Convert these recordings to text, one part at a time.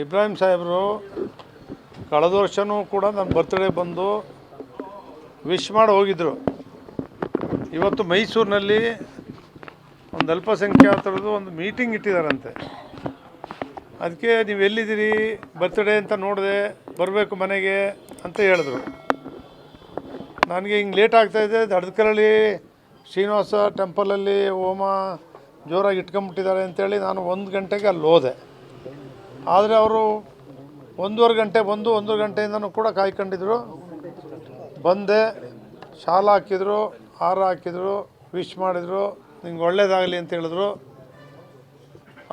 ಇಬ್ರಾಹಿಂ ಸಾಹೇಬರು ಕಳೆದ ವರ್ಷವೂ ಕೂಡ ನನ್ನ ಬರ್ತ್ಡೇ ಬಂದು ವಿಶ್ ಮಾಡಿ ಹೋಗಿದ್ದರು. ಇವತ್ತು ಮೈಸೂರಿನಲ್ಲಿ ಒಂದು ಅಲ್ಪಸಂಖ್ಯಾತರದ್ದು ಒಂದು ಮೀಟಿಂಗ್ ಇಟ್ಟಿದ್ದಾರಂತೆ. ಅದಕ್ಕೆ ನೀವು ಎಲ್ಲಿದ್ದೀರಿ ಬರ್ತ್ಡೇ ಅಂತ ನೋಡಿದೆ, ಬರಬೇಕು ಮನೆಗೆ ಅಂತ ಹೇಳಿದ್ರು. ನನಗೆ ಹಿಂಗೆ ಲೇಟ್ ಆಗ್ತಾಯಿದೆ, ದಡದಕರಳ್ಳಿ ಶ್ರೀನಿವಾಸ ಟೆಂಪಲಲ್ಲಿ ಹೋಮ ಜೋರಾಗಿ ಇಟ್ಕೊಂಬಿಟ್ಟಿದ್ದಾರೆ ಅಂತೇಳಿ ನಾನು 1 ಗಂಟೆಗೆ ಅಲ್ಲಿ ಹೋದೆ. ಆದರೆ ಅವರು 1:15 ಗಂಟೆ ಬಂದು 1 ಗಂಟೆಯಿಂದನೂ ಕೂಡ ಕಾಯ್ಕೊಂಡಿದ್ರು. ಬಂದೆ, ಶಾಲ ಹಾಕಿದ್ರು, ಹಾರ ಹಾಕಿದ್ರು, ವಿಶ್ ಮಾಡಿದರು, ನಿಂಗೆ ಒಳ್ಳೇದಾಗಲಿ ಅಂತ ಹೇಳಿದ್ರು.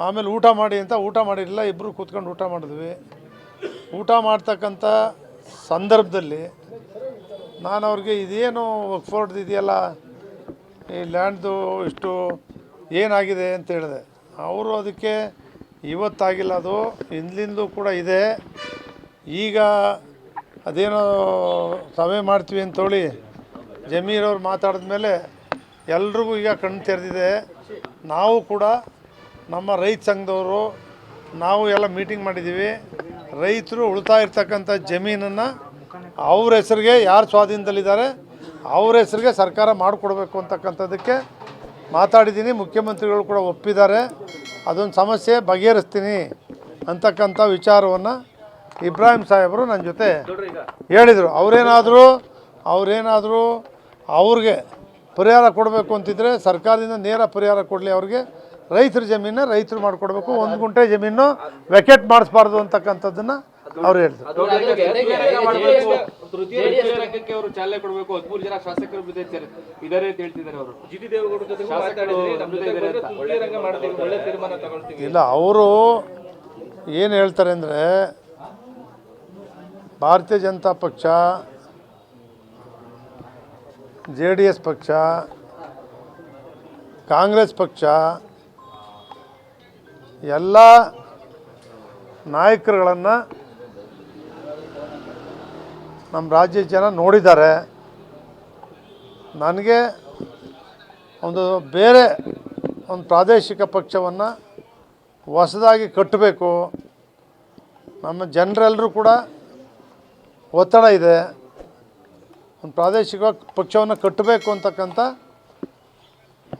ಆಮೇಲೆ ಊಟ ಮಾಡಿ ಅಂತ ಊಟ ಮಾಡಿರಲಿಲ್ಲ, ಇಬ್ಬರು ಕೂತ್ಕೊಂಡು ಊಟ ಮಾಡಿದ್ವಿ. ಊಟ ಮಾಡ್ತಕ್ಕಂಥ ಸಂದರ್ಭದಲ್ಲಿ ನಾನು ಅವ್ರಿಗೆ ಇದೇನು ವಕ್ಫ್ ಇದೆಯಲ್ಲ, ಈ ಲ್ಯಾಂಡ್ದು ಇಷ್ಟು ಏನಾಗಿದೆ ಅಂತ ಹೇಳಿದೆ. ಅವರು ಅದಕ್ಕೆ ಇವತ್ತಾಗಿಲ್ಲ, ಅದು ಹಿಂದಿಂದಲೂ ಕೂಡ ಇದೆ, ಈಗ ಅದೇನೋ ಸಭೆ ಮಾಡ್ತೀವಿ ಅಂತೇಳಿ ಜಮೀರವ್ರು ಮಾತಾಡಿದ ಮೇಲೆ ಎಲ್ರಿಗೂ ಈಗ ಕಣ್ಣು ತೆರೆದಿದೆ. ನಾವು ಕೂಡ ನಮ್ಮ ರೈತ ಸಂಘದವರು ನಾವು ಎಲ್ಲ ಮೀಟಿಂಗ್ ಮಾಡಿದ್ದೀವಿ. ರೈತರು ಉಳಿತಾ ಇರ್ತಕ್ಕಂಥ ಜಮೀನನ್ನು ಅವ್ರ ಹೆಸರಿಗೆ ಯಾರು ಸ್ವಾಧೀನದಲ್ಲಿದ್ದಾರೆ ಅವ್ರ ಹೆಸರಿಗೆ ಸರ್ಕಾರ ಮಾಡಿಕೊಡ್ಬೇಕು ಅಂತಕ್ಕಂಥದ್ದಕ್ಕೆ ಮಾತಾಡಿದ್ದೀನಿ. ಮುಖ್ಯಮಂತ್ರಿಗಳು ಕೂಡ ಒಪ್ಪಿದ್ದಾರೆ. ಅದೊಂದು ಸಮಸ್ಯೆ ಬಗೆಹರಿಸ್ತೀನಿ ಅಂತಕ್ಕಂಥ ವಿಚಾರವನ್ನು ಇಬ್ರಾಹಿಂ ಸಾಹೇಬರು ನನ್ನ ಜೊತೆ ಹೇಳಿದರು. ಅವರೇನಾದರೂ ಅವ್ರಿಗೆ ಪರಿಹಾರ ಕೊಡಬೇಕು ಅಂತಿದ್ರೆ ಸರ್ಕಾರದಿಂದ ನೇರ ಪರಿಹಾರ ಕೊಡಲಿ. ಅವ್ರಿಗೆ ರೈತರ ಜಮೀನ ರೈತರು ಮಾಡಿಕೊಡ್ಬೇಕು, 1 ಗುಂಟೆ ಜಮೀನು ವೆಕೆಟ್ ಮಾಡಿಸ್ಬಾರ್ದು ಅಂತಕ್ಕಂಥದ್ದನ್ನು ಅವ್ರು ಹೇಳಿದ್ರು. ಇಲ್ಲ, ಅವರು ಏನು ಹೇಳ್ತಾರೆ ಅಂದರೆ, ಭಾರತೀಯ ಜನತಾ ಪಕ್ಷ, JDS ಪಕ್ಷ, ಕಾಂಗ್ರೆಸ್ ಪಕ್ಷ ಎಲ್ಲ ನಾಯಕರುಗಳನ್ನು ನಮ್ಮ ರಾಜ್ಯ ಜನ ನೋಡಿದ್ದಾರೆ. ನನಗೆ ಬೇರೆ ಒಂದು ಪ್ರಾದೇಶಿಕ ಪಕ್ಷವನ್ನು ಹೊಸದಾಗಿ ಕಟ್ಟಬೇಕು, ನಮ್ಮ ಜನರೆಲ್ಲರೂ ಕೂಡ ಒತ್ತಡ ಇದೆ, ಒಂದು ಪ್ರಾದೇಶಿಕ ಪಕ್ಷವನ್ನು ಕಟ್ಟಬೇಕು ಅಂತಕ್ಕಂಥ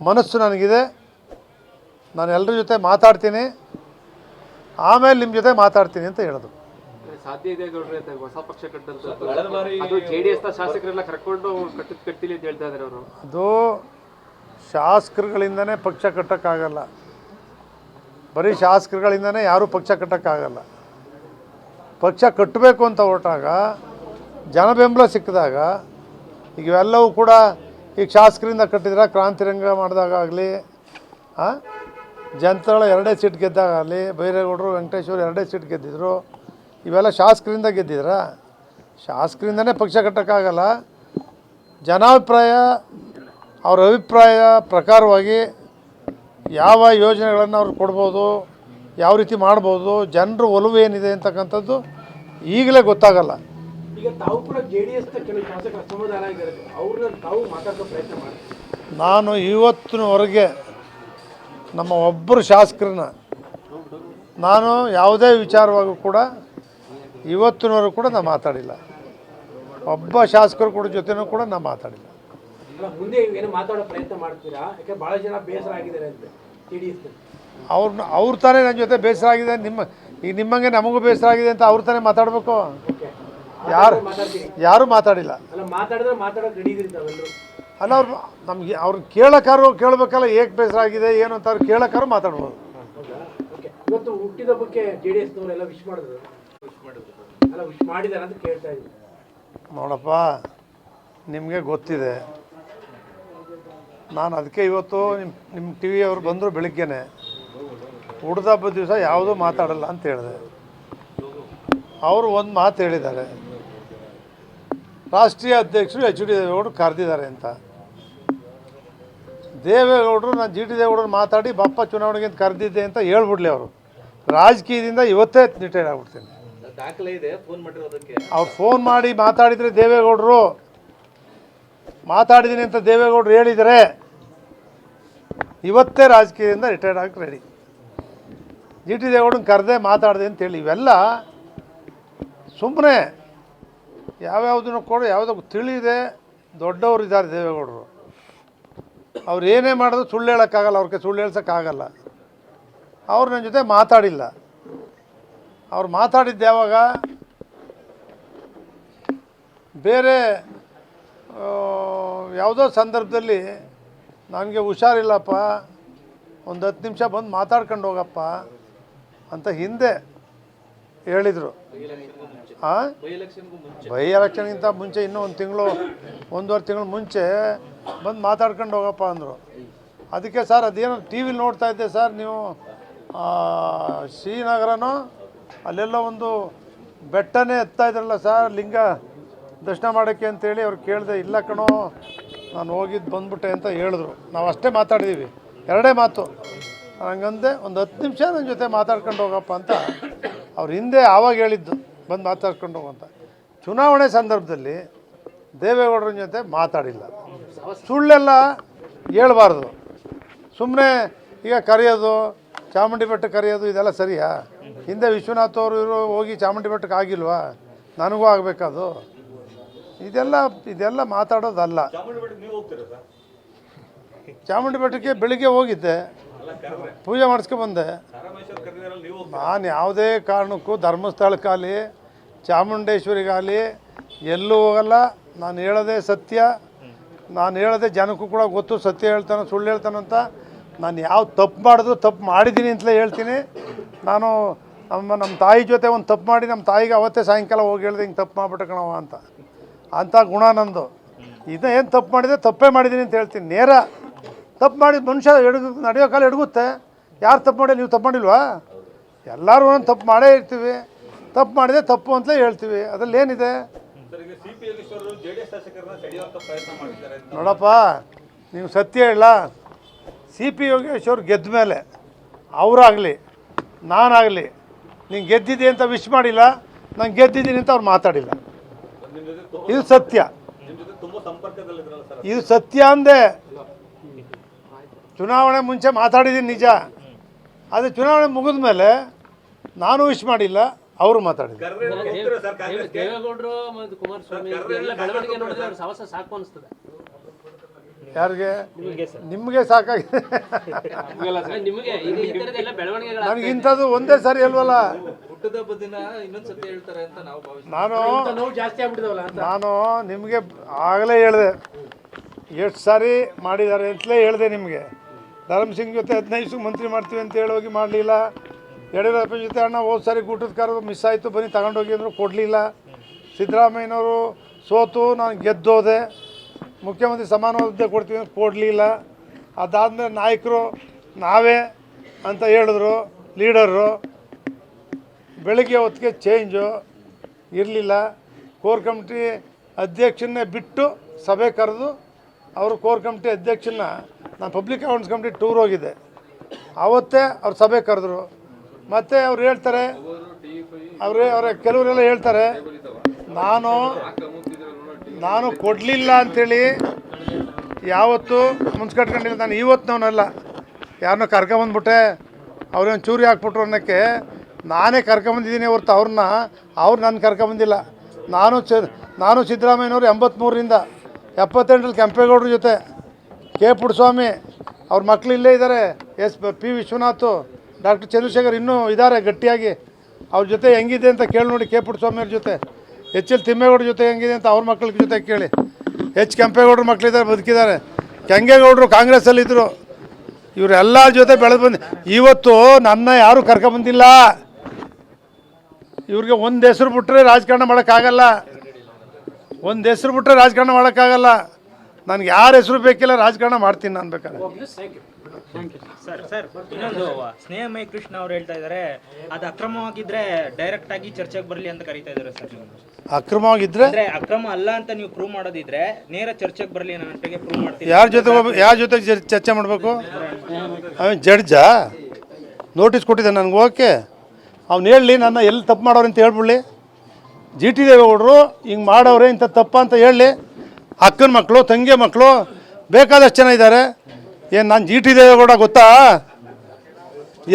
ಮನಸ್ಸು ನನಗಿದೆ. ನಾನು ಎಲ್ಲರ ಜೊತೆ ಮಾತಾಡ್ತೀನಿ, ಆಮೇಲೆ ನಿಮ್ಮ ಜೊತೆ ಮಾತಾಡ್ತೀನಿ ಅಂತ ಹೇಳಿದ್ರು. ಸಾಧ್ಯ ಇದೆ ಹೊಸ ಪಕ್ಷ ಕಟ್ಟಂತ JDS ಶಾಸಕರೆಲ್ಲ ಕರ್ಕೊಂಡು ಕಟ್ತಿಲಿ ಅಂತ ಹೇಳ್ತಾ ಇದ್ದಾರೆ ಅವರು. ಅದು ಶಾಸಕರುಗಳಿಂದನೇ ಪಕ್ಷ ಕಟ್ಟೋಕ್ಕಾಗಲ್ಲ, ಬರೀ ಶಾಸಕರುಗಳಿಂದನೇ ಯಾರೂ ಪಕ್ಷ ಕಟ್ಟೋಕ್ಕಾಗಲ್ಲ. ಪಕ್ಷ ಕಟ್ಟಬೇಕು ಅಂತ ಹೊರಟಾಗ ಜನ ಬೆಂಬಲ ಸಿಕ್ಕಿದಾಗ ಈಗ ಇವೆಲ್ಲವೂ ಕೂಡ ಈಗ ಶಾಸಕರಿಂದ ಕಟ್ಟಿದ್ರೆ ಕ್ರಾಂತಿರಂಗ ಮಾಡಿದಾಗಲಿ, ಜನತಾದಳ 2 ಸೀಟ್ ಗೆದ್ದಾಗಲಿ, ಬೈರೇಗೌಡರು ವೆಂಕಟೇಶ್ವರು 2 ಸೀಟ್ ಗೆದ್ದಿದ್ರು, ಇವೆಲ್ಲ ಶಾಸಕರಿಂದ ಗೆದ್ದಿದ್ರ? ಶಾಸಕರಿಂದನೇ ಪಕ್ಷ ಕಟ್ಟೋಕ್ಕಾಗಲ್ಲ. ಜನಾಭಿಪ್ರಾಯ, ಅವ್ರ ಅಭಿಪ್ರಾಯ ಪ್ರಕಾರವಾಗಿ ಯಾವ ಯೋಜನೆಗಳನ್ನು ಅವ್ರು ಕೊಡ್ಬೋದು, ಯಾವ ರೀತಿ ಮಾಡ್ಬೋದು, ಜನರು ಒಲವು ಏನಿದೆ ಅಂತಕ್ಕಂಥದ್ದು ಈಗಲೇ ಗೊತ್ತಾಗಲ್ಲ. ಈಗ ತಾವು ಕೂಡ JDS ಕೆಲವು ಶಾಸಕರ ಅಸಮಾಧಾನ ಆಗಿರುತ್ತೆ, ಅವ್ರನ್ನ ತಾವು ಮಾತಾಡೋ ಪ್ರಯತ್ನ ಮಾಡಿ. ನಾನು ಇವತ್ತಿನವರೆಗೆ ನಮ್ಮ ಒಬ್ಬರು ಶಾಸಕರನ್ನ ನಾನು ಯಾವುದೇ ವಿಚಾರವಾಗೂ ಕೂಡ ಇವತ್ತಿನವರೆಗೂ ಕೂಡ ನಾನು ಮಾತಾಡಿಲ್ಲ. ಒಬ್ಬ ಶಾಸಕರು ಕೂಡ ಜೊತೆನೂ ಕೂಡ ನಾನು ಮಾತಾಡಿಲ್ಲ. ಮುಂದೆ ಏನು ಮಾತಾಡೋ ಪ್ರಯತ್ನ ಮಾಡ್ತೀರಾ? ಯಾಕೆ ಭಾಳ ಜನ ಬೇಸರ ಆಗಿದ್ದಾರೆ ಅಂತ JDS ಅವ್ರ ತಾನೇ ನನ್ನ ಜೊತೆ ಬೇಸರ ಆಗಿದೆ, ನಿಮ್ಮಂಗೆ ನಮಗೂ ಬೇಸರ ಆಗಿದೆ ಅಂತ ಅವ್ರ ತಾನೇ ಮಾತಾಡಬೇಕು. ಯಾರೂ ಮಾತಾಡಿಲ್ಲ. ಅಲ್ಲ, ನಮಗೆ ಅವ್ರು ಕೇಳಬೇಕಲ್ಲ, ಏಕೆ ಬೇಸರ ಆಗಿದೆ ಏನು ಅಂತ ಅವ್ರು ಕೇಳೋಕ್ಕಾರು ಮಾತಾಡ್ಬೋದು. ಇವತ್ತು ಹುಟ್ಟಿದಬ್ಬಕ್ಕೆ JDSನವರೆಲ್ಲ ವಿಶ್ ಮಾಡಿದ್ರು, ವಿಶ್ ಮಾಡಿದ್ದಾರೆ ಅಂತ ಕೇಳ್ತಾ ಇದ್ದೀನಿ. ನೋಡಪ್ಪ, ನಿಮಗೆ ಗೊತ್ತಿದೆ, ನಾನು ಅದಕ್ಕೆ ಇವತ್ತು ನಿಮ್ಮ TV ಅವರು ಬಂದರು ಬೆಳಿಗ್ಗೆನೆ, ಹುಟ್ಟಿದಬ್ಬದ ದಿವಸ ಯಾವುದೂ ಮಾತಾಡಲ್ಲ ಅಂತ ಹೇಳಿದೆ. ಅವರು ಒಂದು ಮಾತು ಹೇಳಿದ್ದಾರೆ, ರಾಷ್ಟ್ರೀಯ ಅಧ್ಯಕ್ಷರು HD ದೇವೇಗೌಡರು ಕರೆದಿದ್ದಾರೆ ಅಂತ. ದೇವೇಗೌಡರು ನಾನು GT ದೇವೇಗೌಡರು ಮಾತಾಡಿ ಬಪ್ಪ ಚುನಾವಣೆಗೆ ಅಂತ ಕರೆದಿದ್ದೆ ಅಂತ ಹೇಳ್ಬಿಡ್ಲಿ. ಅವರು ರಾಜಕೀಯದಿಂದ ಇವತ್ತೇ ರಿಟೈರ್ಡ್ ಆಗ್ಬಿಡ್ತೀನಿ. ಅವ್ರು ಫೋನ್ ಮಾಡಿ ಮಾತಾಡಿದರೆ ದೇವೇಗೌಡರು ಮಾತಾಡಿದ್ದೀನಿ ಅಂತ ದೇವೇಗೌಡರು ಹೇಳಿದರೆ ಇವತ್ತೇ ರಾಜಕೀಯದಿಂದ ರಿಟೈರ್ಡ್ ಆಗಿ ರೆಡಿ. ಜಿ ಟಿ ದೇವೇಗೌಡನ ಕರೆದೇ ಮಾತಾಡಿದೆ ಅಂತೇಳಿ ಇವೆಲ್ಲ ಸುಮ್ಮನೆ ಯಾವ್ಯಾವುದನ್ನು ಕೂಡ ಯಾವುದೋ ತಿಳಿದೆ ದೊಡ್ಡವರು ಇದ್ದಾರೆ ದೇವೇಗೌಡರು. ಅವ್ರು ಏನೇ ಮಾಡಿದ್ರು ಸುಳ್ಳು ಹೇಳೋಕ್ಕಾಗಲ್ಲ, ಅವ್ರಿಗೆ ಸುಳ್ಳು ಹೇಳ್ಸೋಕ್ಕಾಗಲ್ಲ. ಅವ್ರು ನನ್ನ ಜೊತೆ ಮಾತಾಡಿಲ್ಲ. ಅವ್ರು ಮಾತಾಡಿದ್ದು ಯಾವಾಗ, ಬೇರೆ ಯಾವುದೋ ಸಂದರ್ಭದಲ್ಲಿ ನನಗೆ ಹುಷಾರಿಲ್ಲಪ್ಪ, ಒಂದು 10 ನಿಮಿಷ ಬಂದು ಮಾತಾಡ್ಕೊಂಡು ಹೋಗಪ್ಪ ಅಂತ ಹಿಂದೆ ಹೇಳಿದರು. ಬೈ ಎಲೆಕ್ಷನ್ಗಿಂತ ಮುಂಚೆ ಇನ್ನೂ 1 ತಿಂಗಳು 1.5 ತಿಂಗಳು ಮುಂಚೆ ಬಂದು ಮಾತಾಡ್ಕೊಂಡು ಹೋಗಪ್ಪ ಅಂದರು. ಅದಕ್ಕೆ ಸರ್ ಅದೇನೋ ಟಿ ವಿಲಿ ನೋಡ್ತಾ ಇದ್ದೆ ಸರ್, ನೀವು ಶ್ರೀನಗರನೋ ಅಲ್ಲೆಲ್ಲ ಒಂದು ಬೆಟ್ಟನೇ ಎತ್ತಾ ಇದ್ರಲ್ಲ ಸರ್ ಲಿಂಗ ದರ್ಶನ ಮಾಡೋಕ್ಕೆ ಅಂತೇಳಿ ಅವ್ರು ಕೇಳಿದೆ. ಇಲ್ಲ ಕಣೋ, ನಾನು ಹೋಗಿದ್ದು ಬಂದ್ಬಿಟ್ಟೆ ಅಂತ ಹೇಳಿದ್ರು. ನಾವು ಅಷ್ಟೇ ಮಾತಾಡಿದ್ದೀವಿ, 2 ಮಾತು. ಹಂಗಂದೆ ಒಂದು 10 ನಿಮಿಷ ನನ್ನ ಜೊತೆ ಮಾತಾಡ್ಕೊಂಡು ಹೋಗಪ್ಪ ಅಂತ ಅವ್ರು ಹಿಂದೆ ಆವಾಗ ಹೇಳಿದ್ದು, ಬಂದು ಮಾತಾಡ್ಕೊಂಡು ಹೋಗಂತ. ಚುನಾವಣೆ ಸಂದರ್ಭದಲ್ಲಿ ದೇವೇಗೌಡರ ಜೊತೆ ಮಾತಾಡಿಲ್ಲ. ಸುಳ್ಳೆಲ್ಲ ಹೇಳ್ಬಾರ್ದು. ಸುಮ್ಮನೆ ಈಗ ಕರೆಯೋದು, ಚಾಮುಂಡಿ ಬೆಟ್ಟಕ್ಕೆ ಕರೆಯೋದು ಇದೆಲ್ಲ ಸರಿಯಾ? ಹಿಂದೆ ವಿಶ್ವನಾಥ್ ಅವರು ಇವರು ಹೋಗಿ ಚಾಮುಂಡಿ ಬೆಟ್ಟಕ್ಕೆ ಆಗಿಲ್ವಾ? ನನಗೂ ಆಗಬೇಕದು. ಇದೆಲ್ಲ ಮಾತಾಡೋದಲ್ಲ. ಚಾಮುಂಡಿ ಬೆಟ್ಟಕ್ಕೆ ಬೆಳಿಗ್ಗೆ ಹೋಗಿದ್ದೆ, ಪೂಜೆ ಮಾಡಿಸ್ಕೊಂಡ್ಬಂದೆ. ನಾನು ಯಾವುದೇ ಕಾರಣಕ್ಕೂ ಧರ್ಮಸ್ಥಳಕ್ಕಾಗಲಿ ಚಾಮುಂಡೇಶ್ವರಿಗಾಗಲಿ ಎಲ್ಲೂ ಹೋಗಲ್ಲ. ನಾನು ಹೇಳೋದೇ ಸತ್ಯ. ನಾನು ಹೇಳೋದೇ ಜನಕ್ಕೂ ಕೂಡ ಗೊತ್ತು, ಸತ್ಯ ಹೇಳ್ತಾನೆ ಸುಳ್ಳು ಹೇಳ್ತಾನಂತ. ನಾನು ಯಾವ ತಪ್ಪು ಮಾಡಿದ್ರು ತಪ್ಪು ಮಾಡಿದ್ದೀನಿ ಅಂತಲೇ ಹೇಳ್ತೀನಿ. ನಾನು ನಮ್ಮ ತಾಯಿ ಜೊತೆ ಒಂದು ತಪ್ಪು ಮಾಡಿ ನಮ್ಮ ತಾಯಿಗೆ ಅವತ್ತೇ ಸಾಯಂಕಾಲ ಹೋಗಿ ಹೇಳಿದೆ, ಹಿಂಗೆ ತಪ್ಪು ಮಾಡಿಬಿಟ್ಟೆ ಕಣವ ಅಂಥ ಗುಣ ನಂದು. ಇದನ್ನ ಏನು ತಪ್ಪು ಮಾಡಿದೆ, ತಪ್ಪೇ ಮಾಡಿದ್ದೀನಿ ಅಂತ ಹೇಳ್ತೀನಿ. ನೇರ ತಪ್ಪು ಮಾಡಿದ ಮನುಷ್ಯ ನಡೆಯೋ ಕಾಲ ಎಡಗುತ್ತೆ. ಯಾರು ತಪ್ಪು ಮಾಡಿ, ನೀವು ತಪ್ಪು ಮಾಡಿಲ್ವಾ? ಎಲ್ಲರೂ ಒಂದೊಂದು ತಪ್ಪು ಮಾಡೇ ಇರ್ತೀವಿ. ತಪ್ಪು ಮಾಡಿದೆ ತಪ್ಪು ಅಂತಲೇ ಹೇಳ್ತೀವಿ. ಅದರಲ್ಲಿ ಏನಿದೆ ನೋಡಪ್ಪ, ನೀವು ಸತ್ಯ ಹೇಳ. ಸಿ ಪಿ ಯೋಗೇಶ್ವರ್ ಗೆದ್ದ ಮೇಲೆ ಅವರಾಗಲಿ ನಾನಾಗಲಿ ನೀನು ಗೆದ್ದಿದ್ದೆ ಅಂತ ವಿಶ್ ಮಾಡಿಲ್ಲ, ನಾನು ಗೆದ್ದಿದ್ದೀನಿ ಅಂತ ಅವ್ರು ಮಾತಾಡಿಲ್ಲ. ಇದು ಸತ್ಯ, ಇದು ಸತ್ಯ ಅಂದೆ. ಚುನಾವಣೆ ಮುಂಚೆ ಮಾತಾಡಿದ್ದೀನಿ ನಿಜ. ಅದು ಚುನಾವಣೆ ಮುಗಿದ ಮೇಲೆ ನಾನು ವಿಶ್ ಮಾಡಿಲ್ಲ, ಅವರು ಮಾತಾಡಿದ್ರು. ದೇವೇಗೌಡರು ಮತ್ತು ಕುಮಾರಸ್ವಾಮಿ ಎಲ್ಲ ಬೆಳವಣಿಗೆ ನೋಡಿದ್ರೆ ಅವ್ರ ಸಹವಾಸ ಸಾಕು ಅನಿಸ್ತದೆ. ಯಾರಿಗೆ? ನಿಮಗೆ ಸಾಕಾಗಿದೆ. ನನಗೆ ಇಂಥದ್ದು ಒಂದೇ ಸಾರಿ ಅಲ್ವಲ್ಲ. ನಾನು ನಿಮಗೆ ಆಗಲೇ ಹೇಳಿದೆ, ಎಷ್ಟು ಸಾರಿ ಮಾಡಿದ್ದಾರೆ ಅಂತಲೇ ಹೇಳಿದೆ ನಿಮಗೆ. ಧರ್ಮಸಿಂಗ್ ಜೊತೆ 15 ಮಂತ್ರಿ ಮಾಡ್ತೀವಿ ಅಂತ ಹೇಳೋಗಿ ಮಾಡಲಿಲ್ಲ. ಯಡಿಯೂರಪ್ಪ ಜೊತೆ ಅಣ್ಣ ಹೋದ ಸಾರಿ ಊಟದ ಕಾರು ಮಿಸ್ ಆಯಿತು, ಬನ್ನಿ ತಗೊಂಡೋಗಿ ಅಂದರು, ಕೊಡಲಿಲ್ಲ. ಸಿದ್ದರಾಮಯ್ಯನವರು ಸೋತು ನಾನು ಗೆದ್ದೋದೆ, ಮುಖ್ಯಮಂತ್ರಿ ಸಮಾನ ಹುದ್ದೆ ಕೊಡ್ತೀವಿ ಅಂತ ಕೊಡಲಿಲ್ಲ. ಅದಾದಮೇಲೆ ನಾಯಕರು ನಾವೇ ಅಂತ ಹೇಳಿದ್ರು, ಲೀಡರು. ಬೆಳಗ್ಗೆ ಹೊತ್ತಿಗೆ ಚೇಂಜು ಇರಲಿಲ್ಲ. ಕೋರ್ ಕಮಿಟಿ ಅಧ್ಯಕ್ಷನ್ನೇ ಬಿಟ್ಟು ಸಭೆ ಕರೆದು ಅವರು ಕೋರ್ ಕಮಿಟಿ ಅಧ್ಯಕ್ಷನ, ನಾನು ಪಬ್ಲಿಕ್ ಅಕೌಂಟ್ಸ್ ಕಮಿಟಿ ಟೂರ್ ಹೋಗಿದ್ದೆ, ಆವತ್ತೇ ಅವ್ರು ಸಭೆ ಕರೆದ್ರು. ಮತ್ತು ಅವ್ರು ಹೇಳ್ತಾರೆ, ಅವರೇ ಕೆಲವರೆಲ್ಲ ಹೇಳ್ತಾರೆ ನಾನು ಕೊಡಲಿಲ್ಲ ಅಂಥೇಳಿ ಯಾವತ್ತೂ ಮುನ್ಸ್ಕಟ್ಕೊಂಡಿಲ್ಲ. ನಾನು ಇವತ್ತಿನವನಲ್ಲ, ಯಾರನ್ನೋ ಕರ್ಕೊಂಬಂದ್ಬಿಟ್ಟೆ ಅವ್ರೇನು ಚೂರಿ ಹಾಕ್ಬಿಟ್ರು ಅನ್ನೋಕ್ಕೆ ನಾನೇ ಕರ್ಕೊಂಬಂದಿದ್ದೀನಿ ಹೊರ್ತು ಅವ್ರು ನನ್ನ ಕರ್ಕೊಂಬಂದಿಲ್ಲ. ನಾನು ಸಿದ್ದರಾಮಯ್ಯನವರು 83ರಿಂದ 78ರಲ್ಲಿ ಕೆಂಪೇಗೌಡರ ಜೊತೆ, ಕೆ ಪುಟ್ಟಸ್ವಾಮಿ ಅವ್ರ ಮಕ್ಕಳು ಇಲ್ಲೇ ಇದ್ದಾರೆ, ಪಿ ವಿಶ್ವನಾಥ್, ಡಾಕ್ಟರ್ ಚಂದ್ರಶೇಖರ್ ಇನ್ನೂ ಇದ್ದಾರೆ ಗಟ್ಟಿಯಾಗಿ. ಅವ್ರ ಜೊತೆ ಹೆಂಗಿದೆ ಅಂತ ಕೇಳಿ ನೋಡಿ. ಕೆ ಪುಟ್ಟಸ್ವಾಮಿ ಅವ್ರ ಜೊತೆ, ಎಲ್ ತಿಮ್ಮೇಗೌಡರ ಜೊತೆ ಹೆಂಗಿದೆ ಅಂತ ಅವ್ರ ಮಕ್ಕಳ ಜೊತೆ ಕೇಳಿ. ಕೆಂಪೇಗೌಡರ ಮಕ್ಕಳಿದ್ದಾರೆ, ಬದುಕಿದ್ದಾರೆ. ಕೆಂಗೇಗೌಡರು ಕಾಂಗ್ರೆಸ್ಸಲ್ಲಿದ್ದರು. ಇವರೆಲ್ಲರ ಜೊತೆ ಬೆಳೆದು ಬಂದು ಇವತ್ತು ನನ್ನ ಯಾರೂ ಕರ್ಕೊಂಬಂದಿಲ್ಲ. ಇವ್ರಿಗೆ ಒಂದು ಹೆಸರು ಬಿಟ್ಟರೆ ರಾಜಕಾರಣ ಮಾಡೋಕ್ಕಾಗಲ್ಲ. ಒಂದು ಹೆಸರು ಬಿಟ್ಟರೆ ರಾಜಕಾರಣ ಮಾಡೋಕ್ಕಾಗಲ್ಲ. ನನಗೆ ಯಾರ ಹೆಸರು ಬೇಕಿಲ್ಲ, ರಾಜಕಾರಣ ಮಾಡ್ತೀನಿ ನಾನು ಬೇಕಾದ್ರೆ. ಸರ್ ಇನ್ನೊಂದು ಸ್ನೇಹಮಯ ಕೃಷ್ಣ ಅವ್ರು ಹೇಳ್ತಾ ಇದ್ದಾರೆ, ಅದು ಅಕ್ರಮವಾಗಿದ್ರೆ ಡೈರೆಕ್ಟ್ ಆಗಿ ಚರ್ಚೆಗೆ ಬರಲಿ ಅಂತ ಕರೀತಾ ಇದ್ದಾರೆ ಸರ್. ಅಕ್ರಮವಾಗಿದ್ರೆ ಅಂದ್ರೆ ಅಕ್ರಮ ಅಲ್ಲ ಅಂತ ನೀವು ಪ್ರೂವ್ ಮಾಡೋದಿದ್ರೆ ನೇರ ಚರ್ಚೆಗೆ ಬರಲಿ ಅನ್ನೋಟ್ಟಿಗೆ ಪ್ರೂವ್ ಮಾಡ್ತೀವಿ. ಯಾರ ಜೊತೆ ಚರ್ಚೆ ಮಾಡಬೇಕು? ಜಡ್ಜಾ ನೋಟಿಸ್ ಕೊಟ್ಟಿದ್ದೆ ನನಗೆ, ಓಕೆ. ಅವ್ನು ಹೇಳಲಿ, ನನ್ನ ಎಲ್ಲಿ ತಪ್ಪು ಮಾಡೋರು ಅಂತ ಹೇಳ್ಬಿಡ್ಲಿ. ಜಿ ಟಿ ದೇವೇಗೌಡರು ಹಿಂಗೆ ಮಾಡೋರೆ ಇಂಥ ತಪ್ಪ ಅಂತ ಹೇಳಲಿ. ಅಕ್ಕನ ಮಕ್ಕಳು, ತಂಗಿ ಮಕ್ಕಳು ಬೇಕಾದಷ್ಟು ಜನ ಇದ್ದಾರೆ. ಏನು ನಾನು ಜಿ ಟಿ ದೇವೇಗೌಡ ಗೊತ್ತಾ?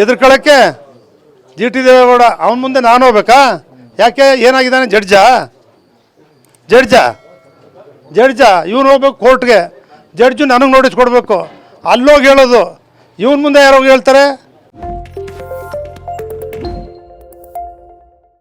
ಎದುರ್ಕೊಳ್ಳೋಕ್ಕೆ ಜಿ ಟಿ ದೇವೇಗೌಡ ಅವನ ಮುಂದೆ ನಾನು ಹೋಗ್ಬೇಕಾ? ಯಾಕೆ ಏನಾಗಿದ್ದಾನೆ? ಜಡ್ಜ ಇವನು ಹೋಗ್ಬೇಕು ಕೋರ್ಟ್ಗೆ, ಜಡ್ಜು ನನಗೆ ನೋಟಿಸ್ ಕೊಡಬೇಕು, ಅಲ್ಲೋಗಿ ಹೇಳೋದು. ಇವನ ಮುಂದೆ ಯಾರೋ ಹೇಳ್ತಾರೆ